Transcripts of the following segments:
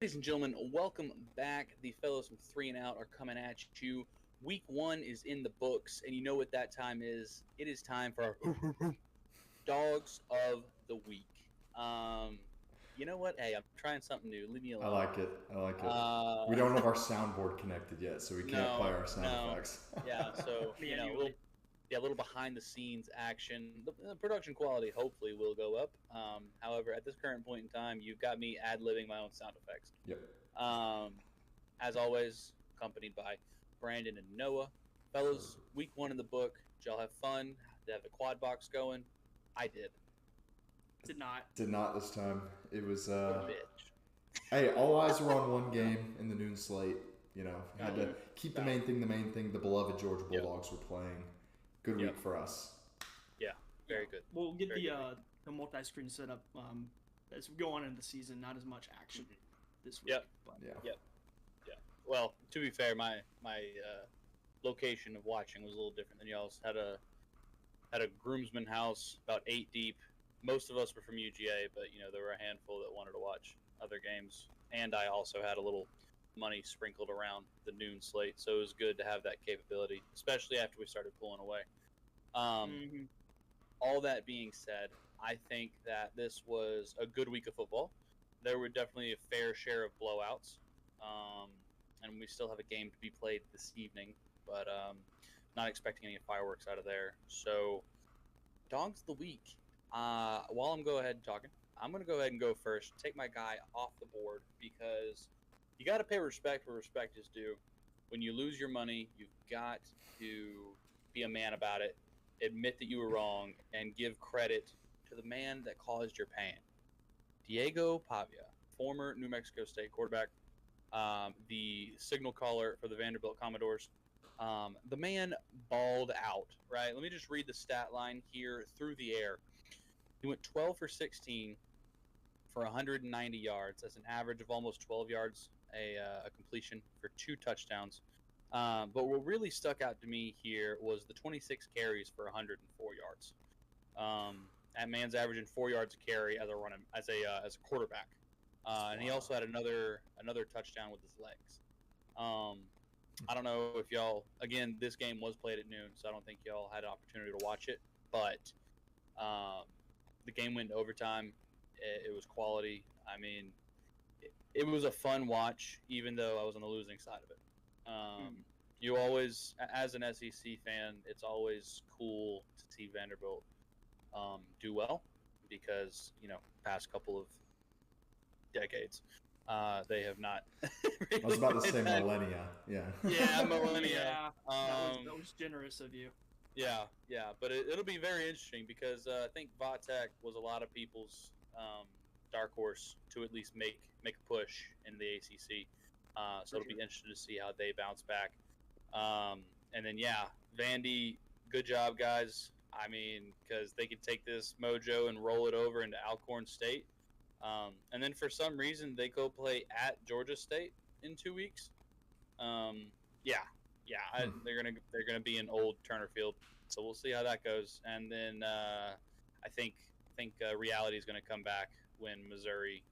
Ladies and gentlemen, welcome back. The fellows from Three and Out are coming at you. Week 1 is in the books, and you know what that time is. It is time for our Dogs of the Week. You know what? Hey, I'm trying something new. Leave me I alone. like it. I like it. We Uh, don't have our soundboard connected yet, so we can't play no, our sound no. effects. Yeah, so, a little Manually. yeah, a little behind the scenes action. The production quality hopefully will go up. However, at this current point in time, you've got me ad libbing my own sound effects. Yep. Um, as always, accompanied by Brandon and Noah. Fellas, week 1 in the book. Did y'all have fun? Did have the quad box going? I did. Did not. Did not this time. It was. What a bitch. Hey, all eyes were on one game in the noon slate. You know, had to keep the main thing. The main thing. The beloved Georgia Bulldogs were playing. Good week for us. Yeah, very good. We'll get Very the multi-screen setup as we go on in the season. Not as much action this week. Yep. But Yeah. Well, to be fair, my location of watching was a little different than y'all's. Had a groomsman house about 8 deep. Most of us were from UGA, but there were a handful that wanted to watch other games, and I also had a little money sprinkled around the noon slate, so it was good to have that capability, especially after we started pulling away. All that being said, I think that this was a good week of football. There were definitely a fair share of blowouts, and we still have a game to be played this evening, but not expecting any fireworks out of there. So, Dogs of the Week. While I'm go ahead and talking, I'm going to go ahead and go first. Take my guy off the board because you got to pay respect where respect is due. When you lose your money, you've got to be a man about it, admit that you were wrong, and give credit to the man that caused your pain. Diego Pavia, former New Mexico State quarterback, the signal caller for the Vanderbilt Commodores. The man balled out, right? Let me just read the stat line here through the air. He went 12 for 16 for 190 yards. That's an average of almost 12 yards a completion for 2 touchdowns. But what really stuck out to me here was the 26 carries for 104 yards. That man's averaging 4 yards a carry as a quarterback, and he also had another touchdown with his legs. I don't know if y'all, again, this game was played at noon, so I don't think y'all had an opportunity to watch it, but the game went into overtime. It was quality. I mean, it was a fun watch, even though I was on the losing side of it. You always, as an SEC fan, it's always cool to see Vanderbilt do well because, past couple of decades, they have not. I was about to say millennia. Yeah. Yeah, millennia. Yeah, that was generous of you. Yeah, but it'll be very interesting because I think Vatek was a lot of people's dark horse to at least make a push in the ACC. So it'll be interesting to see how they bounce back. And then Vandy, good job, guys. I mean, because they could take this mojo and roll it over into Alcorn State, and then for some reason they go play at Georgia State in 2 weeks. They're gonna be in Old Turner Field, so we'll see how that goes. And then I think reality is going to come back when Missouri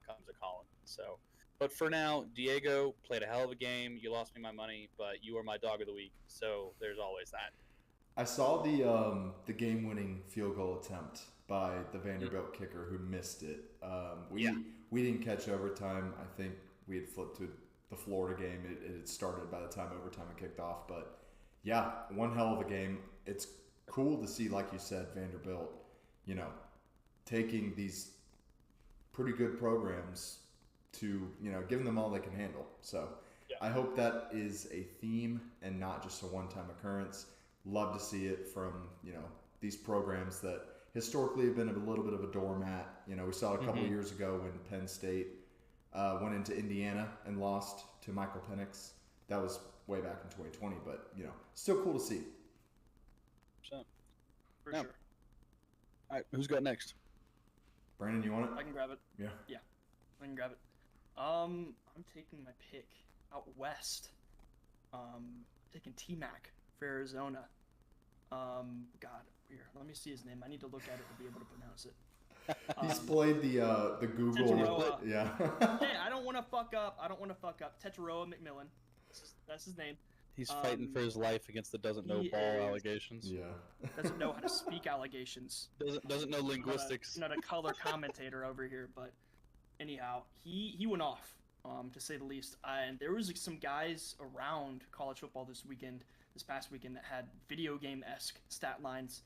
comes a calling. So, but for now, Diego played a hell of a game. You lost me my money, but you are my dog of the week. So there's always that. I saw the game-winning field goal attempt by the Vanderbilt kicker who missed it. We didn't catch overtime. I think we had flipped to the Florida game. It had started by the time overtime had kicked off. But yeah, one hell of a game. It's cool to see, like you said, Vanderbilt, taking these pretty good programs to, giving them all they can handle. So I hope that is a theme and not just a one-time occurrence. Love to see it from, these programs that historically have been a little bit of a doormat. We saw it a couple of years ago when Penn State went into Indiana and lost to Michael Penix. That was way back in 2020, but, still cool to see. For sure. All right, who's got next? Brandon, you want it? I can grab it. Yeah. I can grab it. I'm taking my pick out west. Taking T-Mac for Arizona. God, here, let me see his name. I need to look at it to be able to pronounce it. He's played the Google. Tetairoa. Yeah. Hey, I don't want to fuck up. Tetairoa McMillan. That's his name. He's fighting for his life against the doesn't know he ball is- allegations. Yeah. Doesn't know how to speak allegations. Doesn't know linguistics. Not a color commentator over here, but anyhow, he went off, to say the least. And there was some guys around college football this past weekend, that had video game-esque stat lines.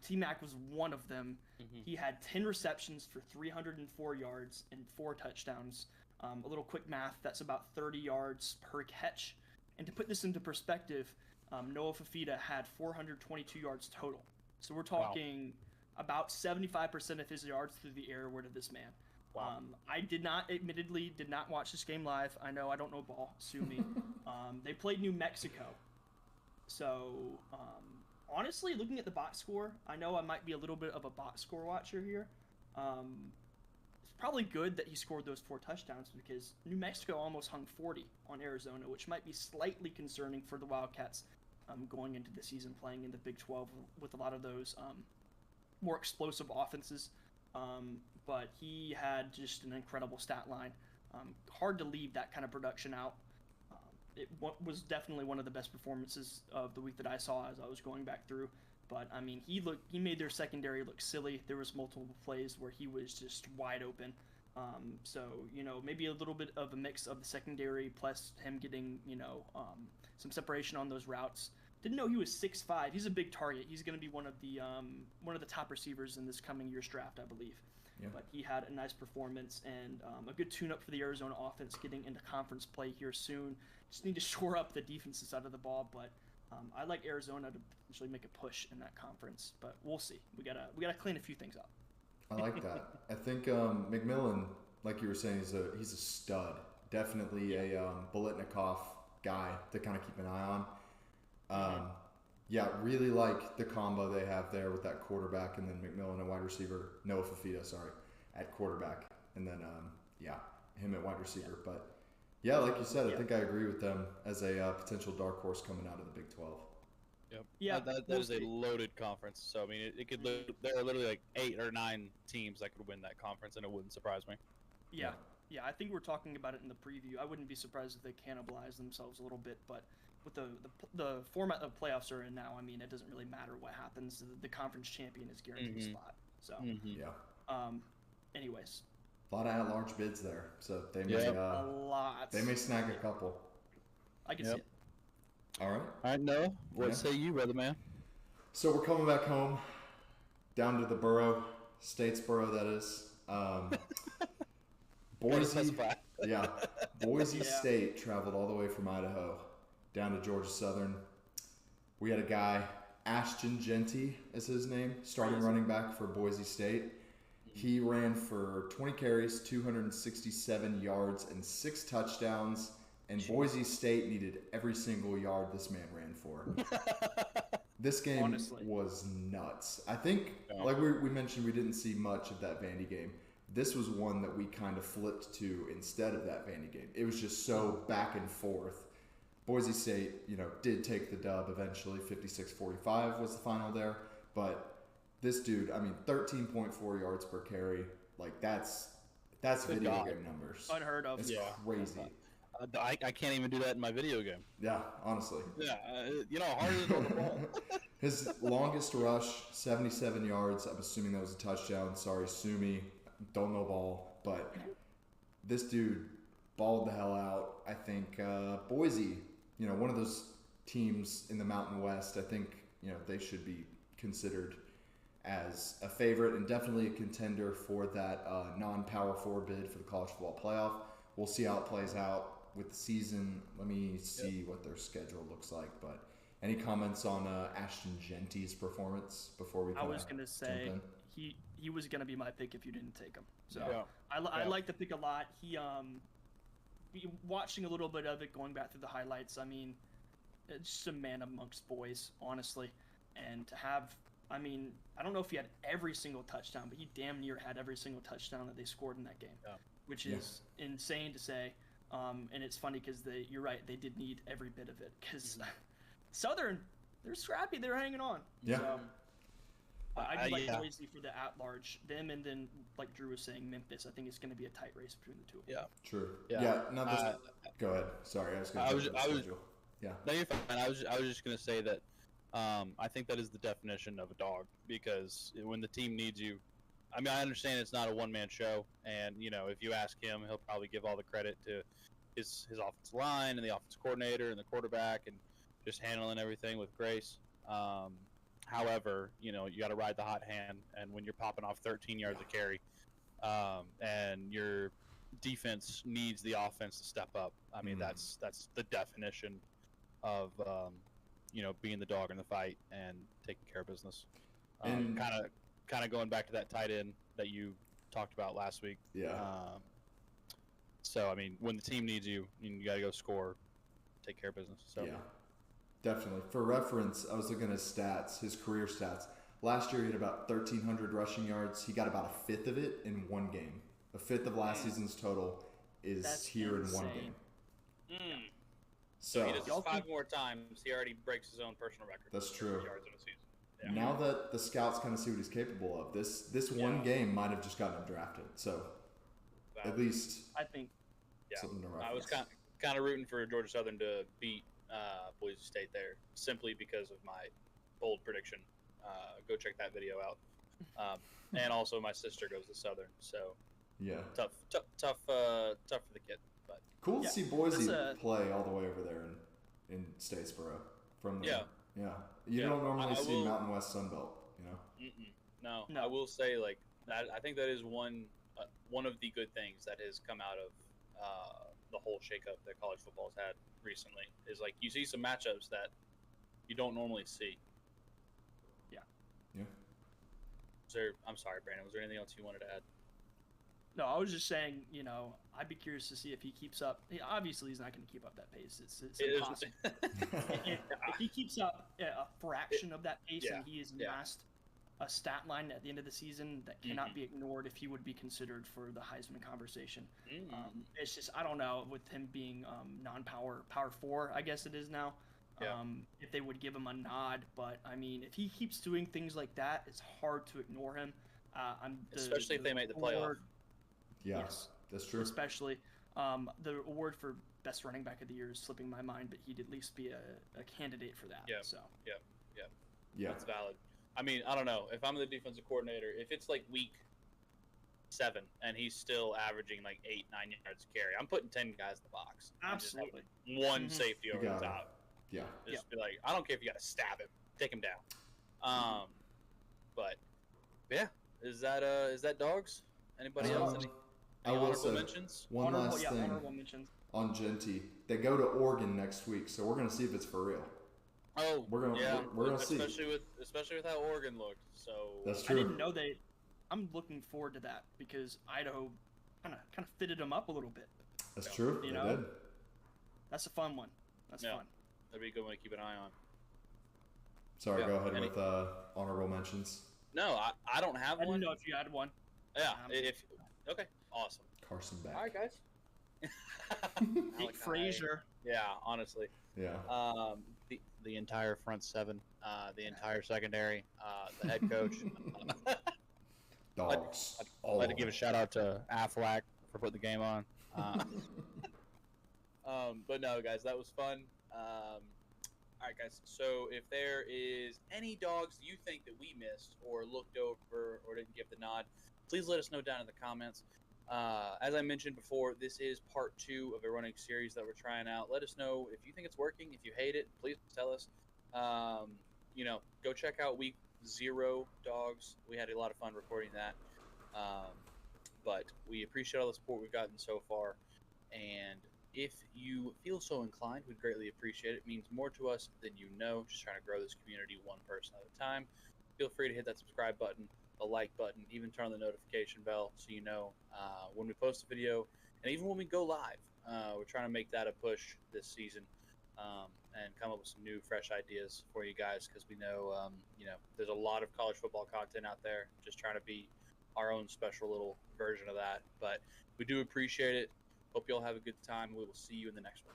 T-Mac was one of them. Mm-hmm. He had 10 receptions for 304 yards and 4 touchdowns. A little quick math, that's about 30 yards per catch. And to put this into perspective, Noah Fafita had 422 yards total. So we're talking about 75% of his yards through the air were to this man. Wow. I admittedly did not watch this game live. I know I don't know ball. Sue me. They played New Mexico. So, honestly, looking at the box score, I know I might be a little bit of a box score watcher here. It's probably good that he scored those 4 touchdowns, because New Mexico almost hung 40 on Arizona, which might be slightly concerning for the Wildcats going into the season, playing in the Big 12 with a lot of those more explosive offenses. But he had just an incredible stat line. Hard to leave that kind of production out. It was definitely one of the best performances of the week that I saw as I was going back through. But I mean, he made their secondary look silly. There was multiple plays where he was just wide open. So maybe a little bit of a mix of the secondary plus him getting some separation on those routes. Didn't know he was 6'5". He's a big target. He's going to be one of the top receivers in this coming year's draft, I believe. Yeah. But he had a nice performance and a good tune-up for the Arizona offense, getting into conference play here soon. Just need to shore up the defensive side of the ball, but I like Arizona to potentially make a push in that conference. But we'll see. We gotta clean a few things up. I like that. I think McMillan, like you were saying, he's a stud. Definitely a Bolitnikoff guy to kind of keep an eye on. Yeah, really like the combo they have there with that quarterback, and then McMillan, a wide receiver. Noah Fafita, at quarterback. And then, him at wide receiver. But, yeah, like you said, I think I agree with them as a potential dark horse coming out of the Big 12. Yep. Yeah, that is a loaded conference. So, I mean, it could there are literally like 8 or 9 teams that could win that conference, and it wouldn't surprise me. Yeah, I think we're talking about it in the preview. I wouldn't be surprised if they cannibalize themselves a little bit, but with the format of playoffs are in now, I mean, it doesn't really matter what happens. The conference champion is guaranteed a spot. So, anyways. A lot of at-large bids there, so they may a lot. They may snag a couple. I can see it. All right. All right, Noah, what say you, brother man? So we're coming back home, down to the borough, Statesboro, that is. Boise. Boise State traveled all the way from Idaho down to Georgia Southern. We had a guy, Ashton Jeanty is his name, starting running back for Boise State. He ran for 20 carries, 267 yards, and 6 touchdowns. And Boise State needed every single yard this man ran for. This game was nuts. I think, like we mentioned, we didn't see much of that Vandy game. This was one that we kind of flipped to instead of that Vandy game. It was just so back and forth. Boise State, did take the dub eventually. 56-45 was the final there. But this dude, 13.4 yards per carry. Like, that's video game numbers. Unheard of. It's crazy. I can't even do that in my video game. Yeah, honestly. Yeah, hard as on the ball. His longest rush, 77 yards. I'm assuming that was a touchdown. Sorry, sue me. Don't know ball. But this dude balled the hell out. I think Boise, one of those teams in the Mountain West, I think, they should be considered as a favorite and definitely a contender for that non-Power 4 bid for the college football playoff. We'll see how it plays out with the season. Let me see what their schedule looks like. But any comments on Ashton Jeanty's performance before we? I was gonna say he was gonna be my pick if you didn't take him. So I like the pick a lot. He watching a little bit of it, going back through the highlights. I mean, it's just a man amongst boys, honestly, and to have. I don't know if he had every single touchdown, but he damn near had every single touchdown that they scored in that game, which is insane to say. And it's funny because you're right, they did need every bit of it because Southern, they're scrappy, they're hanging on. Yeah. So, But I do like yeah. Boise for the at-large. Them and then, like Drew was saying, Memphis. I think it's going to be a tight race between the two of them. Yeah. True. Yeah. Yeah. No, go ahead. Sorry, I was going to schedule. Yeah. No, you're fine. I was just gonna say that I think that is the definition of a dog, because when the team needs you, I mean, I understand it's not a one-man show, and if you ask him, he'll probably give all the credit to his offensive line and the offense coordinator and the quarterback and just handling everything with grace. However, you got to ride the hot hand, and when you're popping off 13 yards of carry, and your defense needs the offense to step up. I mean, that's the definition of being the dog in the fight and taking care of business. Kind of going back to that tight end that you talked about last week. Yeah. So I mean, when the team needs you, you got to go score, take care of business. So yeah, definitely. For reference, I was looking at his stats, his career stats. Last year, he had about 1,300 rushing yards. He got about a fifth of it in one game. A fifth of last season's total is in one game. So he does this 5 more times, he already breaks his own personal record. That's true. Yards in a season. Yeah. Now that the scouts kind of see what he's capable of, this one game might have just gotten him drafted. So at least I think something to reference. I was kind of rooting for Georgia Southern to beat Boise State there, simply because of my bold prediction. Go check that video out. And also my sister goes to Southern, so yeah, tough for the kid. But cool to see Boise play all the way over there in Statesboro from there. Yeah. You don't normally see Mountain West Sunbelt, No, I will say, like, that, I think that is one of the good things that has come out of the whole shakeup that college football's had recently, is like you see some matchups that you don't normally see. Yeah. I'm sorry, Brandon. Was there anything else you wanted to add? No, I was just saying, I'd be curious to see if he keeps up. Obviously, he's not going to keep up that pace. It's impossible. If he keeps up a fraction of that pace, and he has amassed a stat line at the end of the season that cannot be ignored if he would be considered for the Heisman conversation. It's just, I don't know, with him being non-power, Power 4, I guess it is now, if they would give him a nod. But, I mean, if he keeps doing things like that, it's hard to ignore him. Especially if they make the playoff. Yeah, that's true. Especially the award for best running back of the year is slipping my mind, but he'd at least be a candidate for that. Yeah. So. Yeah. That's valid. I mean, I don't know. If I'm the defensive coordinator, if it's like week 7 and he's still averaging like 8-9 yards carry, I'm putting 10 guys in the box. Absolutely. One safety over the top. Yeah. Just be like, I don't care if you got to stab him, take him down. But yeah, is that Dawgs? Anybody else? Any honorable mentions? One last thing honorable mentions on Jeanty. They go to Oregon next week, so we're gonna see if it's for real. Oh, we're gonna see. Especially with how Oregon looked. So that's true. I didn't know they. I'm looking forward to that because Idaho kind of fitted them up a little bit. That's true. They did. That's a fun one. That's fun. That'd be a good one to keep an eye on. Sorry, go ahead with honorable mentions. No, I don't have one. I didn't know if you had one. Yeah. Okay. Awesome. Carson back. All right, guys. Nick Frazier. Yeah, honestly. Yeah. The entire front 7, the entire secondary, the head coach. Dawgs. I'd like to give a shout out to Aflac for putting the game on. But no, guys, that was fun. All right, guys. So if there is any dogs you think that we missed or looked over or didn't give the nod, please let us know down in the comments. As I mentioned before, this is part 2 of a running series that we're trying out. Let us know if you think it's working. If you hate it, please tell us. Go check out week 0 Dawgs. We had a lot of fun recording that. But we appreciate all the support we've gotten so far. And if you feel so inclined, we'd greatly appreciate it. It means more to us than you know. Just trying to grow this community one person at a time. Feel free to hit that subscribe button, the like button, even turn on the notification bell so you know when we post a video, and even when we go live. We're trying to make that a push this season and come up with some new, fresh ideas for you guys, because we know, there's a lot of college football content out there. Just trying to be our own special little version of that. But we do appreciate it. Hope you all have a good time. We will see you in the next one.